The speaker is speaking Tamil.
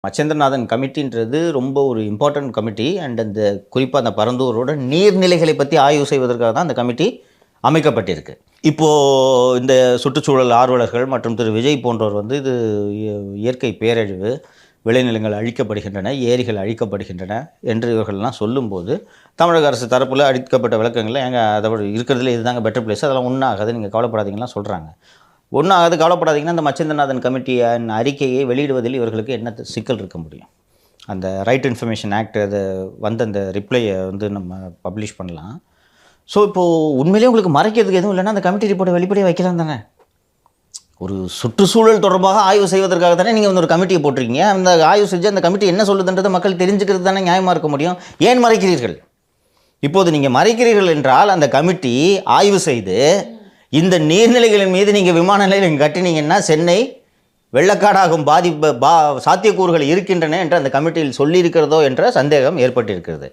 மச்சேந்திரநாதன் கமிட்டின்றது ரொம்ப ஒரு இம்பார்ட்டன்ட் கமிட்டி. அண்ட் அந்த குறிப்பாக அந்த பரந்தூரோட நீர்நிலைகளை பற்றி ஆய்வு செய்வதற்காக தான் அந்த கமிட்டி அமைக்கப்பட்டிருக்கு. இப்போது இந்த சுற்றுச்சூழல் ஆர்வலர்கள் மற்றும் திரு விஜய் போன்றவர் வந்து இது இயற்கை பேரழிவு, விளைநிலங்கள் அழிக்கப்படுகின்றன, ஏரிகள் அழிக்கப்படுகின்றன என்று இவர்கள்லாம் சொல்லும்போது தமிழக அரசு தரப்பில் அளிக்கப்பட்ட விளக்கங்களில் அதை விட இருக்கிறதுல இதுதாங்க பெட்டர் பிளேஸ், அதெல்லாம் ஒன்றும் ஆகாது, நீங்கள் கவலைப்படாதீங்கலாம் சொல்கிறாங்க. ஒன்றும் ஆகாது, கவலைப்படாதீங்கன்னா அந்த மச்சேந்திரநாதன் கமிட்டியின் அறிக்கையை வெளியிடுவதில் இவர்களுக்கு என்ன சிக்கல் இருக்க முடியும்? அந்த ரைட் இன்ஃபர்மேஷன் ஆக்ட் அது வந்து அந்த ரிப்ளையை வந்து நம்ம பப்ளிஷ் பண்ணலாம். ஸோ இப்போது உண்மையிலேயே உங்களுக்கு மறைக்கிறதுக்கு எதுவும் இல்லைன்னா அந்த கமிட்டி ரிப்போர்ட்டை வெளிப்படையாக வைக்கலாம் தானே. ஒரு சுற்றுச்சூழல் தொடர்பாக ஆய்வு செய்வதற்காக தானே நீங்கள் வந்து ஒரு கமிட்டியை போட்டிருக்கீங்க. அந்த ஆய்வு செஞ்சு அந்த கமிட்டி என்ன சொல்லுதுன்றதை மக்கள் தெரிஞ்சுக்கிறது தானே நியாயமாக இருக்க முடியும். ஏன் மறைக்கிறீர்கள்? இப்போது நீங்கள் மறைக்கிறீர்கள் என்றால் அந்த கமிட்டி ஆய்வு செய்து இந்த நீர்நிலைகளின் மீது நீங்கள் விமான நிலையம் கட்டினீங்கன்னா சென்னை வெள்ளக்காடாகும் சாத்தியக்கூறுகள் இருக்கின்றன என்று அந்த கமிட்டியில் சொல்லியிருக்கிறதோ என்ற சந்தேகம் ஏற்பட்டிருக்கிறது.